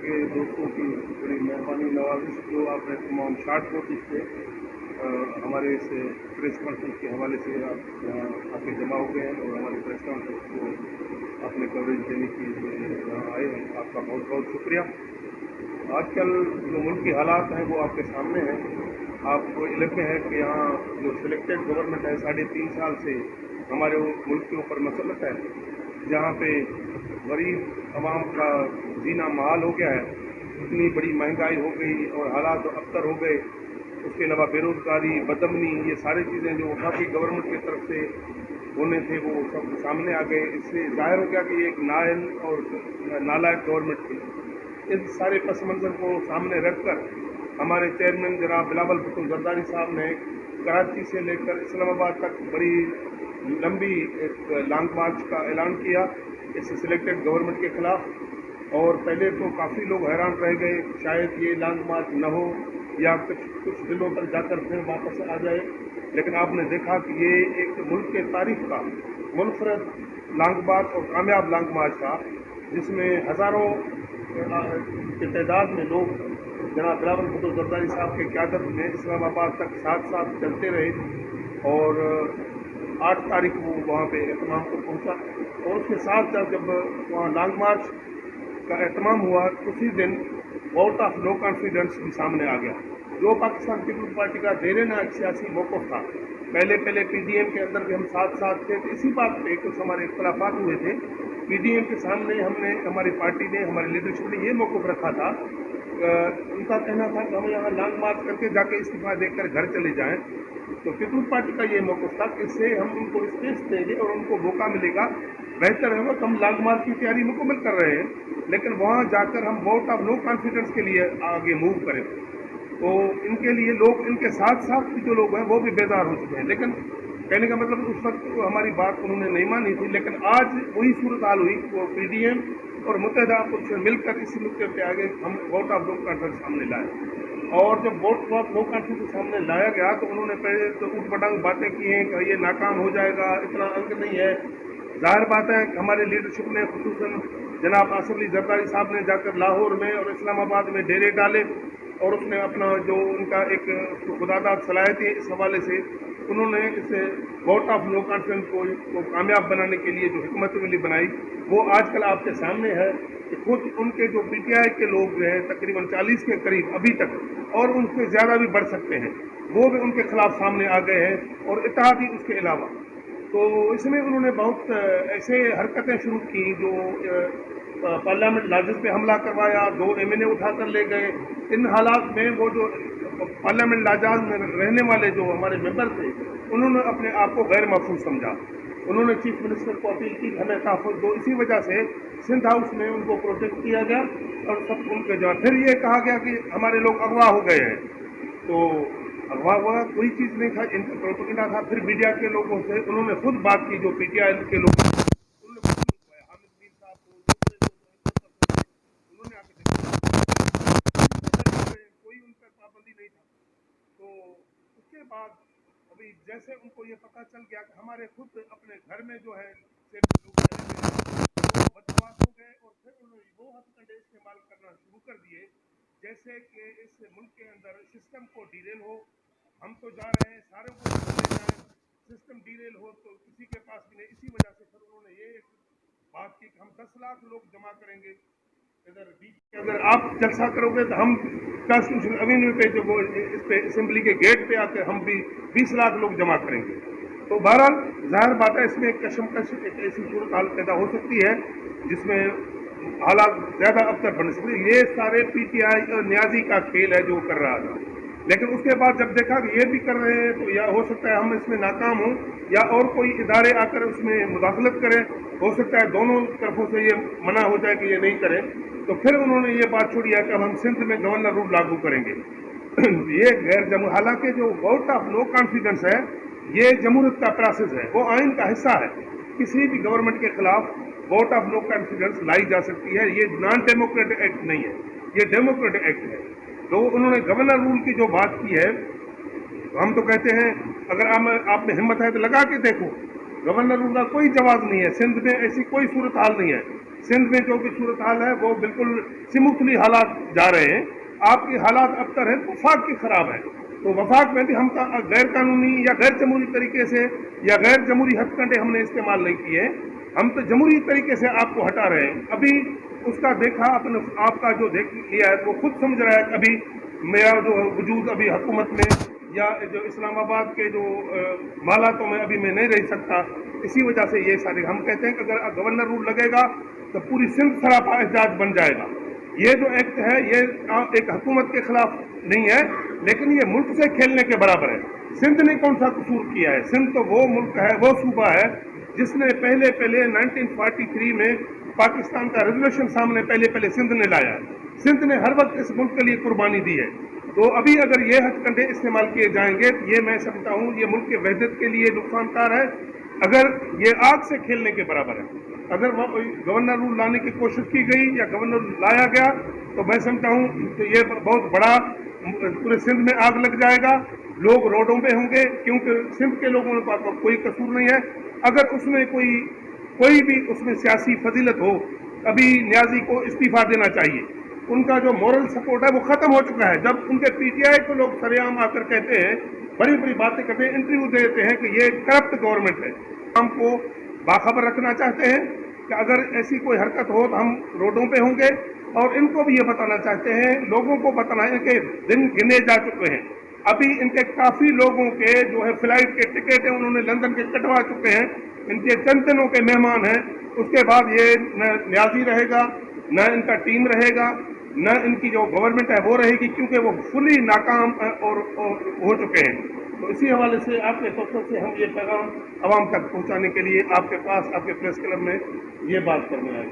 के दोस्तों की बड़ी मेहरबानी नवाजिश जो आपने तमाम शार्ट नोटिस पे हमारे इस प्रेस कॉन्फ्रेंस के हवाले से आप यहाँ आके जमा हो गए हैं और हमारे प्रेस कॉन्फ्रेंस को आपने कवरेज देने के लिए यहाँ आए हैं। आपका बहुत बहुत शुक्रिया। आजकल जो मुल्क की हालात हैं वो आपके सामने हैं। आपको इलाके हैं कि यहाँ जो सिलेक्टेड गवर्नमेंट है 3.5 साल से हमारे मुल्क के ऊपर मसलत है, जहाँ पे गरीब आवाम का जीना महाल हो गया है। इतनी बड़ी महंगाई हो गई और हालात अबतर हो गए। उसके अलावा बेरोज़गारी, बदअमनी, ये सारी चीज़ें जो वफाकी गवर्नमेंट की तरफ से होने थे वो सब सामने आ गए। इससे जाहिर हो गया कि ये एक नाअहल और नालायक गवर्नमेंट थी। इस सारे पस मंज़र को सामने रखकर हमारे चेयरमैन जनाब बिलावल भुट्टो जरदारी साहब ने कराची से लेकर इस्लामाबाद तक बड़ी लंबी एक लॉन्ग मार्च का ऐलान किया इस सिलेक्टेड गवर्नमेंट के ख़िलाफ़। और पहले तो काफ़ी लोग हैरान रह गए, शायद ये लॉन्ग मार्च न हो या कुछ दिनों तक जाकर फिर वापस आ जाए। लेकिन आपने देखा कि ये एक मुल्क के तारीख का मुनफरद लॉन्ग मार्च और कामयाब लॉन्ग मार्च था, जिसमें हज़ारों की तादाद में लोग जनाब बिलावल भुट्टो जरदारी साहब की क़यादत में इस्लामाबाद तक साथ साथ चलते रहे। और 8 तारीख को वहाँ पे एहतमाम को पहुँचा और उसके साथ जब वहाँ लॉन्ग मार्च का एहतमाम हुआ उसी दिन वोट ऑफ नो कॉन्फिडेंस भी सामने आ गया, जो पाकिस्तान पीपल्स पार्टी का देर ना एक सियासी मौक़िफ़ था। पहले पीडीएम के अंदर भी हम साथ थे, तो इसी बात पे कुछ हमारे इख्तलाफात हुए थे। पीडीएम के सामने हमारी पार्टी ने, हमारी लीडरशिप ने ये मौक़िफ़ रखा था, उनका कहना था कि हम यहाँ लॉन्ग मार्च करके जाके इस्तीफ़ा देकर घर चले जाएं। तो पीपल्स पार्टी का ये मौक़िफ़ था कि इससे हम उनको स्पेस देंगे और उनको मौका मिलेगा। बेहतर है वक्त हम लॉन्ग मार्च की तैयारी मुकम्मल कर रहे हैं, लेकिन वहाँ जाकर हम वोट ऑफ नो कॉन्फिडेंस के लिए आगे मूव करें। तो इनके लिए लोग, इनके साथ भी जो लोग हैं वो भी बेदार हो चुके हैं। लेकिन कहने का मतलब उस वक्त तो हमारी बात उन्होंने नहीं मानी थी, लेकिन आज वही सूरत हाल हुई। वो पीडीएम और मुत्तहिदा अपोजिशन मिलकर इस मुद्दे पे आगे हम वोट ऑफ नो कॉन्फिडेंस सामने लाए। और जब वोट ऑफ नो कॉन्फिडेंस सामने लाया गया तो उन्होंने पहले तो उठ पटांग बातें की हैं कि ये नाकाम हो जाएगा, इतना अंक नहीं है। ज़ाहिर बात है कि हमारी लीडरशिप ने, खुसूसन जनाब आसिफ अली जरदारी साहब ने जाकर लाहौर में और इस्लामाबाद में डेरे डाले और उसने अपना जो उनका एक खुदादाद सलाहियत है इस हवाले से उन्होंने इस वोट ऑफ नो कॉन्फिडेंस को कामयाब बनाने के लिए जो हिकमत अमली बनाई वो आजकल आपके सामने है कि खुद उनके जो पीटीआई के लोग हैं तकरीबन 40 के करीब अभी तक, और उनसे ज़्यादा भी बढ़ सकते हैं, वो भी उनके खिलाफ सामने आ गए हैं और इत्तेहादी उसके अलावा। तो इसमें उन्होंने बहुत ऐसे हरकतें शुरू की जो पार्लियामेंट लाजिस पे हमला करवाया, 2 एमएनए उठा कर ले गए। इन हालात में वो जो पार्लियामेंट लाजाज में रहने वाले जो हमारे मेंबर थे उन्होंने अपने आप को गैर महफूज समझा। उन्होंने चीफ मिनिस्टर को अपील की हमें तहफ़्फ़ुज़ दो। इसी वजह से सिंध हाउस में उनको प्रोटेक्ट किया गया और सब उनके जवाब। फिर ये कहा गया कि हमारे लोग अगवा हो गए हैं। तो अगवा हुआ कोई चीज़ नहीं था, इनका प्रोपेगेंडा था। फिर मीडिया के लोगों से उन्होंने खुद बात की, जो पीटीआई के लोग उन्होंने खुद लिखवाया, हामिद मीर साहब को, उन्होंने आके कोई उन पर पाबंदी नहीं था। तो उसके बाद अभी जैसे उनको ये पता चल गया कि हमारे खुद अपने घर में जो है लोग वो बदमाश हो गए और फिर उन्होंने वो हथकंडे इस्तेमाल करना शुरू कर दिए जैसे कि इस मुल्क के अंदर सिस्टम को डीरेल हो। हम तो जा रहे हैं, सारे को ले जाएं, सिस्टम डीरेल हो तो किसी के पास भी नहीं। इसी वजह से फिर उन्होंने ये बात की कि हम 10 लाख लोग जमा करेंगे इधर बीच। अगर आप जलसा करोगे तो हम कॉन्स्टिट्यूशन एवेन्यू पे जो वो इस पे असेंबली के गेट पे आकर हम भी 20 लाख लोग जमा करेंगे। तो बहरहाल जाहिर बात है इसमें एक कशमकश, एक ऐसी सूरत हाल पैदा हो सकती है जिसमें हालात ज़्यादा अबतर बन सकते हैं। ये सारे पीटीआई और न्याजी का खेल है जो कर रहा था। लेकिन उसके बाद जब देखा कि ये भी कर रहे हैं तो या हो सकता है हम इसमें नाकाम हों या और कोई इदारे आकर उसमें मुदाखलत करें, हो सकता है दोनों तरफों से ये मना हो जाए कि ये नहीं करें। तो फिर उन्होंने ये बात छोड़ी है कि अब हम सिंध में गवर्नर रूल लागू करेंगे। ये गैर जमहूरी, हालांकि जो वोट ऑफ नो कॉन्फिडेंस है ये जमहूरियत का प्रोसेस है, वो आइन का हिस्सा है। किसी भी गवर्नमेंट के खिलाफ वोट ऑफ नो कॉन्फिडेंस लाई जा सकती है। ये नॉन डेमोक्रेटिक एक्ट नहीं है, ये डेमोक्रेटिक एक्ट है। तो उन्होंने गवर्नर रूल की जो बात की है, तो हम तो कहते हैं अगर आप में हिम्मत है तो लगा के देखो, गवर्नर रूल का कोई जवाब नहीं है। सिंध में ऐसी कोई सूरत हाल नहीं है सिंध में जो भी सूरत हाल है वो बिल्कुल स्मूथली हालात जा रहे हैं। आपकी हालात अबतर है वफाक की ख़राब है, तो वफाक में भी हम गैर कानूनी या गैर जमहूरी तरीके से या गैर जमहूरी हथकंडे हमने इस्तेमाल नहीं किए, हम तो जमहूरी तरीके से आपको हटा रहे हैं। अभी उसका देखा अपने आपका जो देख लिया है वो खुद समझ रहा है कि अभी मेरा जो वजूद अभी हुकूमत में या जो इस्लामाबाद के जो मालातों में अभी मैं नहीं रह सकता, इसी वजह से ये सारे हम कहते हैं कि अगर गवर्नर रूल लगेगा तो पूरी सिंध सरापा एहजाज बन जाएगा। ये जो एक्ट है ये एक हुकूमत के खिलाफ नहीं है, लेकिन ये मुल्क से खेलने के बराबर है। सिंध ने कौन सा कसूर किया है? सिंध तो वो मुल्क है, वो सूबा है जिसने पहले 1943 में पाकिस्तान का रेजोल्यूशन सामने पहले सिंध ने लाया है। सिंध ने हर वक्त इस मुल्क के लिए कुर्बानी दी है। तो अभी अगर ये हथकंडे इस्तेमाल किए जाएंगे तो ये मैं समझता हूँ ये मुल्क के वहदत के लिए नुकसानकार है, अगर ये आग से खेलने के बराबर है। अगर गवर्नर रूल लाने की कोशिश की गई या गवर्नर रूल लाया गया तो मैं समझता हूँ तो ये बहुत बड़ा पूरे सिंध में आग लग जाएगा, लोग रोडों पे होंगे, क्योंकि सिंध के लोगों का कोई कसूर नहीं है। अगर उसमें कोई भी उसमें सियासी फजीलत हो, अभी न्याजी को इस्तीफा देना चाहिए। उनका जो मॉरल सपोर्ट है वो ख़त्म हो चुका है। जब उनके पीटीआई को लोग सरेआम आकर कहते हैं, बड़ी बड़ी बातें करते हैं, इंटरव्यू देते हैं कि ये करप्ट गवर्नमेंट है, हमको बाखबर रखना चाहते हैं कि अगर ऐसी कोई हरकत हो तो हम रोडों पे होंगे। और इनको भी ये बताना चाहते हैं, लोगों को बताना है कि दिन गिने जा चुके हैं। अभी इनके काफ़ी लोगों के जो है फ्लाइट के टिकट हैं उन्होंने लंदन के कटवा चुके हैं, इनके चंद दिनों के मेहमान हैं। उसके बाद ये न न्याजी रहेगा, न इनका टीम रहेगा, न इनकी जो गवर्नमेंट है वो रहेगी, क्योंकि वो फुली नाकाम और हो चुके हैं। तो इसी हवाले से आपके तौर से हम ये पैगाम आवाम तक पहुंचाने के लिए आपके पास आपके प्रेस क्लब में ये बात करने आए।